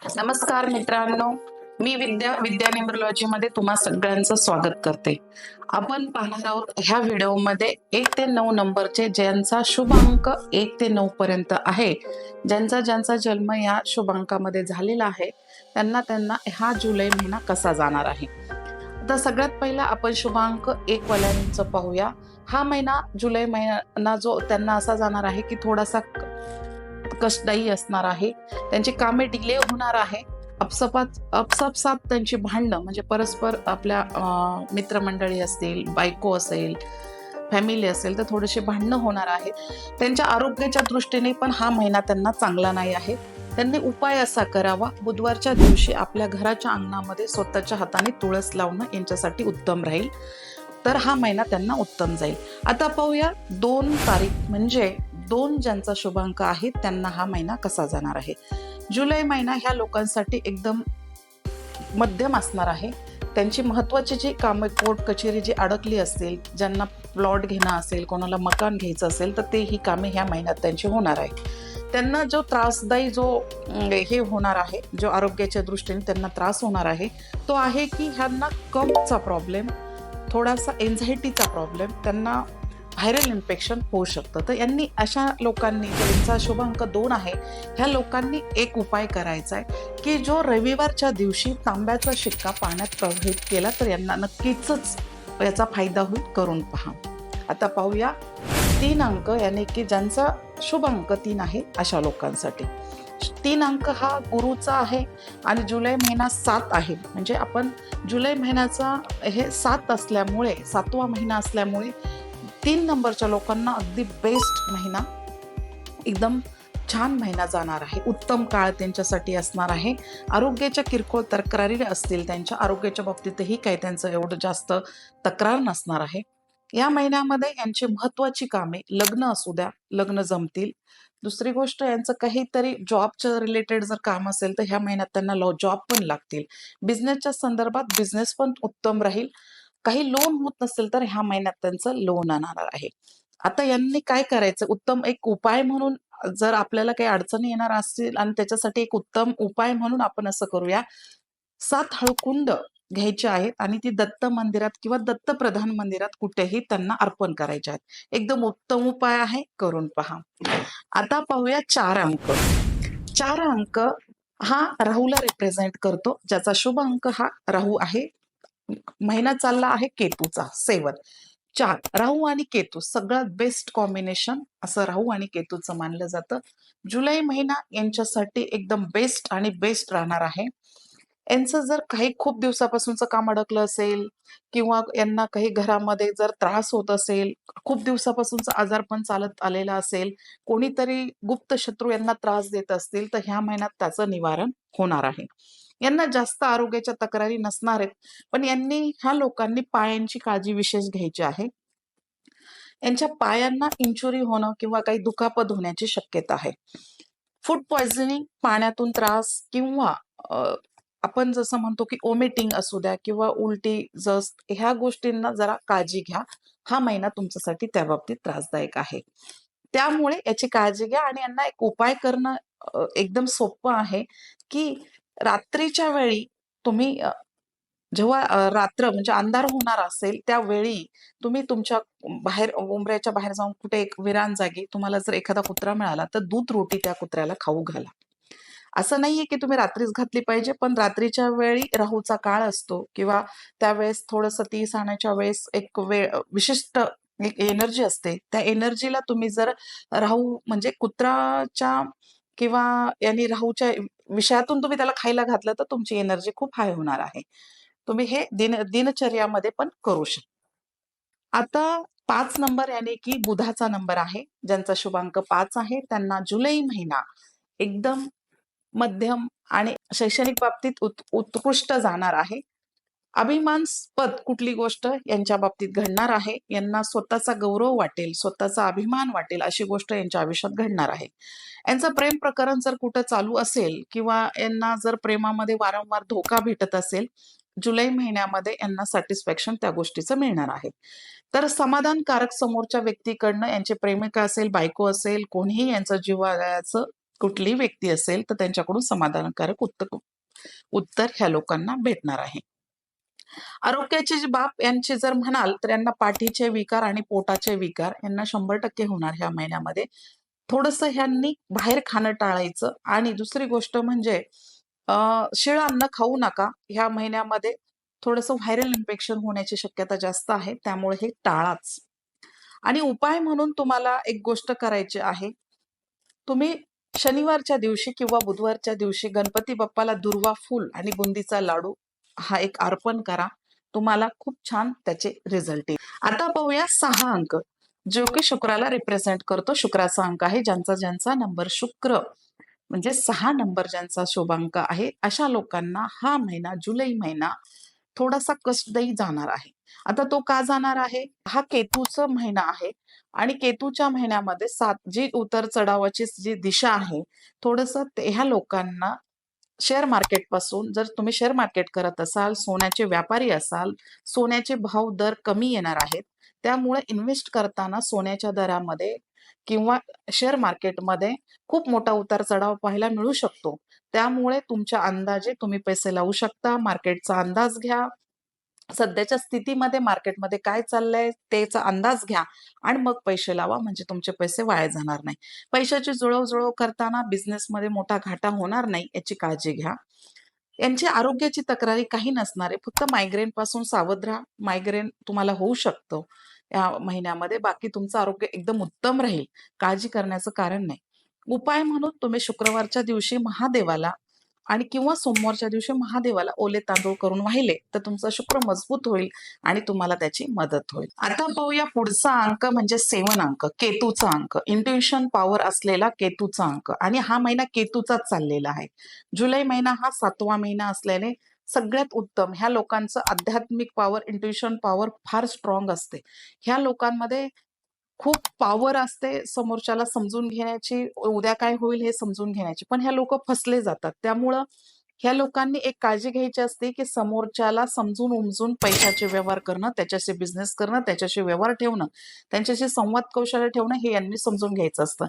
नमस्कार मित्रांनो, मी विद्या न्यूमरोलॉजी मध्ये तुम्हा सगळ्यांचं स्वागत करते. आपण पाहणार आहोत ह्या व्हिडिओमध्ये 1 ते 9 नंबरचे ज्यांचा शुभ अंक 1 ते 9 पर्यंत आहे, ज्यांचा जन्म या शुभ अंकामध्ये झालेला आहे, त्यांना त्यांना हा जुलै महिना कसा जाणार आहे. आता सगळ्यात पहिला आपण शुभांक 1 वाल्यांचं पाहूया. हा महिना जुलै महिना जो त्यांना असा जाणार आहे की थोडासा कष्टदायी असणार आहे. त्यांची कामे डिले होणार आहे. आपसात त्यांची भांडणं म्हणजे परस्पर आपल्या मित्रमंडळी असतील, बायको असेल, फॅमिली असेल तर थोडेसे भांडणं होणार आहेत. त्यांच्या आरोग्याच्या दृष्टीने पण हा महिना त्यांना चांगला नाही आहे. त्यांनी उपाय असा करावा, बुधवारच्या दिवशी आपल्या घराच्या अंगणामध्ये स्वतःच्या हाताने तुळस लावणं यांच्यासाठी उत्तम राहील. तर हा महिना त्यांना उत्तम जाईल. आता पाहूया 2 तारीख म्हणजे 2 ज्यांचा शुभांक आहे त्यांना हा महिना कसा जाणार आहे. जुलै महिना ह्या लोकांसाठी एकदम मध्यम असणार आहे. त्यांची महत्वाची जी कामे कोर्ट कचेरी जी अडकली असतील, ज्यांना प्लॉट घेणं असेल, कोणाला मकान घ्यायचं असेल तर ते ही कामे ह्या महिन्यात त्यांची होणार आहे. त्यांना जो त्रासदायी हे होणार आहे, जो आरोग्याच्या दृष्टीने त्यांना त्रास होणार आहे, तो आहे की ह्यांना कफचा प्रॉब्लेम, थोडासा एन्झायटीचा प्रॉब्लेम, त्यांना व्हायरल इन्फेक्शन होऊ शकतं. तर यांनी अशा लोकांनी ज्यांचा शुभांक 2 आहे ह्या लोकांनी एक उपाय करायचा आहे की जो रविवारच्या दिवशी तांब्याचा शिक्का पाण्यात प्रवाहित केला तर यांना नक्कीच याचा फायदा होईल. करून पहा. आता पाहूया 3 अंक यानी की ज्यांचा शुभ अंक 3 आहे अशा लोकांसाठी. 3 अंक हा गुरुचा आहे आणि जुलै महिना 7 आहे. म्हणजे आपण जुलै महिन्याचा हे 7 असल्यामुळे 7वा महिना असल्यामुळे 3 नंबरच्या लोकांना अगदी बेस्ट महिना, एकदम छान महिना जाणार आहे. उत्तम काळ त्यांच्यासाठी असणार आहे. आरोग्याच्या किरकोळ तक्रारी असतील, त्यांच्या आरोग्याच्या बाबतीतही काही त्यांचं एवढं जास्त तक्रार नसणार आहे. या महिन्यामध्ये यांची महत्वाची कामे, लग्न असू द्या, लग्न जमतील. दुसरी गोष्ट यांचं काहीतरी जॉबच्या रिलेटेड जर काम असेल तर ह्या महिन्यात त्यांना जॉब पण लागतील. बिझनेसच्या संदर्भात बिझनेस पण उत्तम राहील. काही लोन होत नसेल तर ह्या महिन्यात त्यांचं लोन येणार आहे. आता यांनी काय करायचं, उत्तम एक उपाय म्हणून जर आपल्याला काही अडचणी येणार असतील आणि त्याच्यासाठी एक उत्तम उपाय म्हणून आपण असं करूया, 7 हळकुंड घ्यायचे आहेत आणि ती दत्त मंदिरात किंवा दत्तप्रधान मंदिरात कुठेही त्यांना अर्पण करायचे आहेत. एकदम उत्तम उपाय आहे, करून पहा. आता पाहूया 4 अंक. 4 अंक हा राहूला रिप्रेझेंट करतो, ज्याचा शुभ अंक हा राहू आहे. महिना चालला आहे केतूचा 7. 4 राहू आणि केतू सगळ्यात बेस्ट कॉम्बिनेशन असं राहू आणि केतूचं मानलं जातं. जुलै महिना यांच्यासाठी एकदम बेस्ट आणि बेस्ट राहणार आहे. यांचं जर काही खूप दिवसापासूनचं काम अडकलं असेल किंवा यांना काही घरामध्ये जर त्रास होत असेल, खूप दिवसापासूनचा आजारपण चालत आलेला असेल, कोणीतरी गुप्त शत्रू यांना त्रास देत असतील तर ह्या महिन्यात त्याचं निवारण होणार आहे. यांना जास्त आरोग्याच्या तक्रारी नसणार आहेत, पण ह्या लोकांनी पायांची काळजी विशेष घ्यायची आहे. यांच्या पायांना इंजुरी होणं किंवा काही दुखापत होण्याची शक्यता आहे. फूड पॉइझनिंग, पाण्यातून त्रास किंवा आपण जसं म्हणतो की ओमिटिंग असू द्या किंवा उलटी, जस्त ह्या गोष्टींना जरा काळजी घ्या. हा महिना तुमच्यासाठी त्या बाबतीत त्रासदायक आहे. त्यामुळे याची काळजी घ्या आणि यांना एक उपाय करणं एकदम सोपं आहे की रात्रीच्या वेळी तुम्ही जेव्हा रात्र म्हणजे अंधार होणार असेल त्यावेळी तुम्ही तुमच्या बाहेर उंबऱ्याच्या बाहेर जाऊन कुठे एक विरान जागी तुम्हाला जर एखादा कुत्रा मिळाला तर दूध रोटी त्या कुत्र्याला खाऊ घाला. असं नाहीये की तुम्ही रात्रीच घातली पाहिजे, पण रात्रीच्या वेळी राहूचा काळ असतो किंवा त्यावेळेस थोडंसं 30 आण्याच्या वेळेस एक वेळ विशिष्ट एक एनर्जी असते. त्या एनर्जीला तुम्ही जर राहू म्हणजे कुत्राच्या किंवा यांनी राहूच्या विषयातून तुम्ही त्याला खायला घातलं तर तुमची एनर्जी खूप हाय होणार आहे. तुम्ही हे दिनचर्यामध्ये पण करू शकता. आता 5 नंबर यानी की बुधाचा नंबर आहे. ज्यांचा शुभांक 5 आहे त्यांना जुलै महिना एकदम मध्यम आणि शैक्षणिक बाबतीत उत्कृष्ट जाणार आहे. अभिमानास्पद कुठली गोष्ट यांच्या बाबतीत घडणार आहे. यांना स्वतःचा गौरव वाटेल, स्वतःचा अभिमान वाटेल अशी गोष्ट यांच्या आयुष्यात घडणार आहे. यांचं प्रेम प्रकरण जर कुठं चालू असेल किंवा यांना जर प्रेमामध्ये वारंवार धोका भेटत असेल, जुलै महिन्यामध्ये यांना सॅटिस्फॅक्शन त्या गोष्टीचं मिळणार आहे. तर समाधानकारक समोरच्या व्यक्तीकडनं यांचे प्रेमिका असेल, बायको असेल, कोणीही यांचं जिव्हाळ्याचं कुठलीही व्यक्ती असेल तर त्यांच्याकडून समाधानकारक उत्तर ह्या लोकांना भेटणार आहे. आरोग्याची जी बाब यांची जर म्हणाल तर यांना पाठीचे विकार आणि पोटाचे विकार यांना 100% होणार ह्या महिन्यामध्ये. थोडंसं ह्यांनी बाहेर खाणं टाळायचं आणि दुसरी गोष्ट म्हणजे शिळं अन्न खाऊ नका. ह्या महिन्यामध्ये थोडंसं व्हायरल इन्फेक्शन होण्याची शक्यता जास्त आहे, त्यामुळे हे टाळाच. आणि उपाय म्हणून तुम्हाला एक गोष्ट करायची आहे. तुम्ही शनिवारच्या दिवशी किंवा बुधवारच्या दिवशी गणपती बाप्पाला दुर्वा फूल आणि बुंदीचा लाडू हा एक अर्पण करा. तुम्हाला खूप छान त्याचे रिझल्ट येईल. आता पाहूया 6 अंक, जो की शुक्राला रिप्रेझेंट करतो. शुक्राचा अंक आहे. ज्यांचा नंबर शुक्र म्हणजे 6 नंबर ज्यांचा शुभांक आहे, अशा लोकांना हा महिना, जुलै महिना थोडासा कष्टदायी जाणार आहे. आता तो का जाणार आहे? हा केतूचा महिना आहे आणि केतूच्या महिन्यामध्ये जी उतर चढावाची जी दिशा आहे, थोडंसं ह्या लोकांना शेअर मार्केट पासून, जर तुम्ही शेअर मार्केट करत असाल, सोन्याचे व्यापारी असाल, सोन्याचे भाव दर कमी येणार आहेत. त्यामुळे इन्व्हेस्ट करताना सोन्याच्या दरामध्ये किंवा शेअर मार्केटमध्ये खूप मोठा उतार चढाव पाहायला मिळू शकतो. त्यामुळे तुमच्या अंदाजे तुम्ही पैसे लावू शकता. मार्केटचा अंदाज घ्या. सध्याच्या स्थितीमध्ये मार्केटमध्ये काय चाललंय त्याचा अंदाज घ्या आणि मग पैसे लावा, म्हणजे तुमचे पैसे वाया जाणार नाही. पैशाची जुळवजुळव करताना बिझनेसमध्ये मोठा घाटा होणार नाही याची काळजी घ्या. यांची आरोग्याची तक्रारी काही नसणार आहे. फक्त मायग्रेन पासून सावध राहा. मायग्रेन तुम्हाला होऊ शकतो या महिन्यामध्ये. बाकी तुमचं आरोग्य एकदम उत्तम राहील. काळजी करण्याचं कारण नाही. उपाय म्हणून तुम्ही शुक्रवारच्या दिवशी महादेवाला आणि किंवा सोमवारच्या दिवशी महादेवाला ओले तांदूळ करून वाहिले तर तुमचा शुक्र मजबूत होईल आणि तुम्हाला त्याची मदत होईल. आता पाहूया पुढचा अंक म्हणजे 7 अंक, केतूचा अंक. इंट्युशन पॉवर असलेला केतूचा अंक आणि हा महिना केतूचाच चाललेला आहे. जुलै महिना हा 7वा महिना असल्याने सगळ्यात उत्तम ह्या लोकांचं आध्यात्मिक पॉवर, इंट्युशन पॉवर फार स्ट्रॉंग असते. ह्या लोकांमध्ये खूप पॉवर असते समोरच्याला समजून घेण्याची, उद्या काय होईल हे समजून घेण्याची. पण ह्या लोक फसले जातात. त्यामुळं ह्या लोकांनी एक काळजी घ्यायची असते की समोरच्याला समजून उमजून पैशाचे व्यवहार करणं, त्याच्याशी बिझनेस करणं, त्याच्याशी व्यवहार ठेवणं, त्यांच्याशी संवाद कौशल्य ठेवणं हे यांनी समजून घ्यायचं असतं.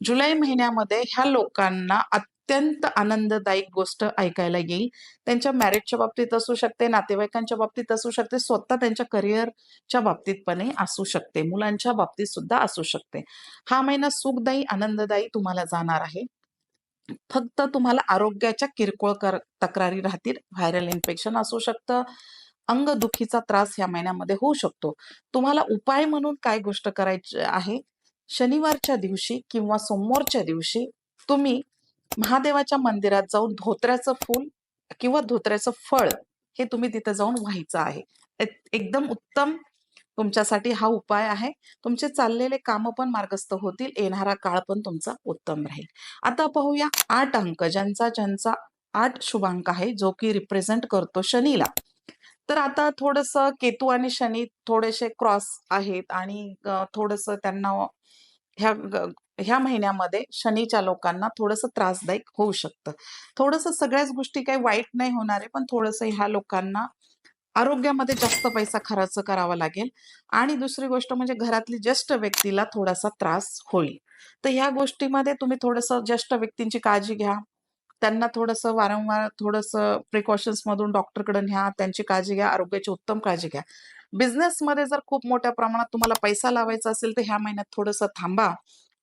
जुलै महिन्यामध्ये ह्या लोकांना अत्यंत आनंददायक गोष्ट ऐकायला येईल. त्यांच्या मॅरेजच्या बाबतीत असू शकते, नातेवाईकांच्या बाबतीत असू शकते, स्वतः त्यांच्या करिअरच्या बाबतीत पण असू शकते, मुलांच्या बाबतीत सुद्धा असू शकते. हा महिना सुखदायी, आनंददायी तुम्हाला जाणार आहे. फक्त तुम्हाला आरोग्याच्या किरकोळ तक्रारी राहतील. व्हायरल इन्फेक्शन असू शकतं, अंगदुखीचा त्रास या महिन्यामध्ये होऊ शकतो. तुम्हाला उपाय म्हणून काय गोष्ट करायची आहे? शनिवारच्या दिवशी किंवा सोमवारच्या दिवशी तुम्ही महादेवाच्या मंदिरात जाऊन धोत्र्याचं फूल किंवा धोत्र्याचं फळ हे तुम्ही तिथे जाऊन व्हायचं आहे. एकदम उत्तम तुमच्यासाठी हा उपाय आहे. तुमचे चाललेले काम पण मार्गस्थ होतील. येणारा काळ पण तुमचा उत्तम राहील. आता पाहूया 8 अंक, ज्यांचा 8 शुभांक आहे, जो की रिप्रेझेंट करतो शनीला. तर आता थोडंसं केतू आणि शनी थोडेसे क्रॉस आहेत आणि थोडंसं त्यांना ह्या ह्या महिन्यामध्ये शनीच्या लोकांना थोडंसं त्रासदायक होऊ शकतं. थोडंसं सगळ्याच गोष्टी काही वाईट नाही होणार आहे, पण थोडंसं ह्या लोकांना आरोग्यामध्ये जास्त पैसा खर्च करावा लागेल आणि दुसरी गोष्ट म्हणजे घरातली ज्येष्ठ व्यक्तीला थोडासा त्रास होईल. तर ह्या गोष्टीमध्ये तुम्ही थोडंसं ज्येष्ठ व्यक्तींची काळजी घ्या. त्यांना थोडंसं वारंवार थोडंसं प्रिकॉशन्स मधून डॉक्टरकडे न्या, त्यांची काळजी घ्या, आरोग्याची उत्तम काळजी घ्या. बिझनेसमध्ये जर खूप मोठ्या प्रमाणात तुम्हाला पैसा लावायचा असेल तर ह्या महिन्यात थोडंसं थांबा.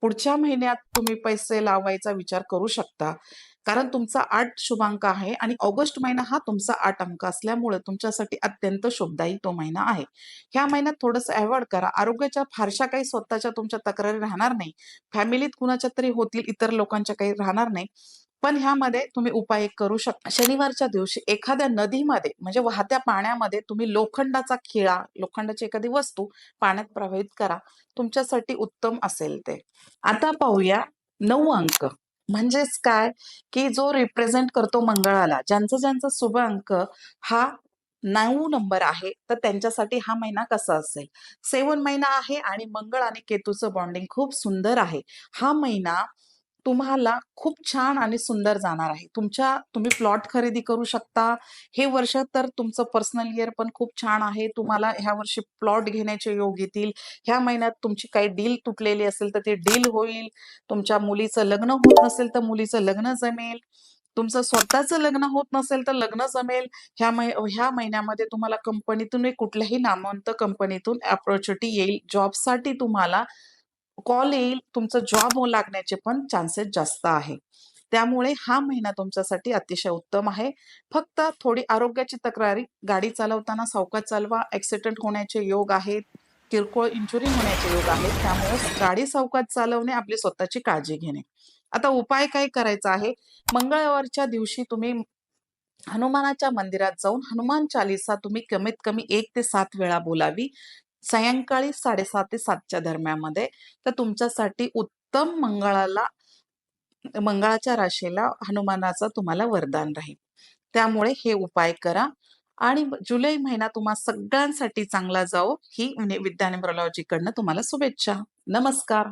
पुढच्या महिन्यात तुम्ही पैसे लावायचा विचार करू शकता. कारण तुमचा 8 शुभांक आहे आणि ऑगस्ट महिना हा तुमचा 8 अंक असल्यामुळे तुमच्यासाठी अत्यंत शुभदायी तो महिना आहे. ह्या महिन्यात थोडंसं अव्हॉइड करा. आरोग्याच्या फारशा काही स्वतःच्या तुमच्या तक्रारी राहणार नाही. फॅमिलीत कुणाच्या तरी होतील, इतर लोकांच्या काही राहणार नाही. पण ह्यामध्ये तुम्ही उपाय करू शकता. शनिवारच्या दिवशी एखाद्या नदीमध्ये म्हणजे वाहत्या पाण्यामध्ये तुम्ही लोखंडाचा खिळा, लोखंडाची एखादी वस्तू पाण्यात प्रवाहित करा. तुमच्यासाठी उत्तम असेल ते. आता पाहूया 9 अंक. म्हणजेच काय, की जो रिप्रेझेंट करतो मंगळाला. ज्यांचा शुभ अंक हा 9 नंबर आहे, तर त्यांच्यासाठी हा महिना कसा असेल? 7 महिना आहे आणि मंगळ आणि केतूचं बॉन्डिंग खूप सुंदर आहे. हा महिना तुम्हाला खूप छान आणि सुंदर जाणार आहे. तुम्ही प्लॉट खरेदी करू शकता. हे वर्ष तर तुमचं पर्सनल इयर पण खूप छान आहे. तुम्हाला ह्या वर्षी प्लॉट घेण्याचे योग येतील. ह्या महिन्यात तुमची काही डील तुटलेली असेल तर ते डील होईल. तुमच्या मुलीचं लग्न होत नसेल तर मुलीचं लग्न जमेल. तुमचं स्वतःचं लग्न होत नसेल तर लग्न जमेल. ह्या महिन्यामध्ये तुम्हाला कंपनीतून कुठल्याही नामवंत कंपनीतून अपॉर्च्युनिटी येईल. जॉबसाठी तुम्हाला कॉल येईल. तुमचं जॉब लागण्याचे पण चान्सेस जास्त आहे. त्यामुळे हा महिना तुमच्यासाठी अतिशय उत्तम आहे. फक्त थोडी आरोग्याची तक्रारी, गाडी चालवताना सावकाश चालवा, ॲक्सिडेंट होण्याचे योग आहेत, किरकोळ इंजुरी होण्याचे योग आहेत. त्यामुळे गाडी सावकाश चालवणे, आपली स्वतःची काळजी घेणे. आता उपाय काय करायचा आहे? मंगळवारच्या दिवशी तुम्ही हनुमानाच्या मंदिरात जाऊन हनुमान चालीसा तुम्ही कमीत कमी 1 ते 7 वेळा बोलावी. सायंकाळी 7:30 ते 7च्या दरम्यानमध्ये. तर तुमच्यासाठी उत्तम मंगळाच्या राशीला हनुमानाचं तुम्हाला वरदान राहील. त्यामुळे हे उपाय करा आणि जुलै महिना तुम्हा सगळ्यांसाठी चांगला जावो ही विद्या न्यूमरोलॉजीकडनं तुम्हाला शुभेच्छा. नमस्कार.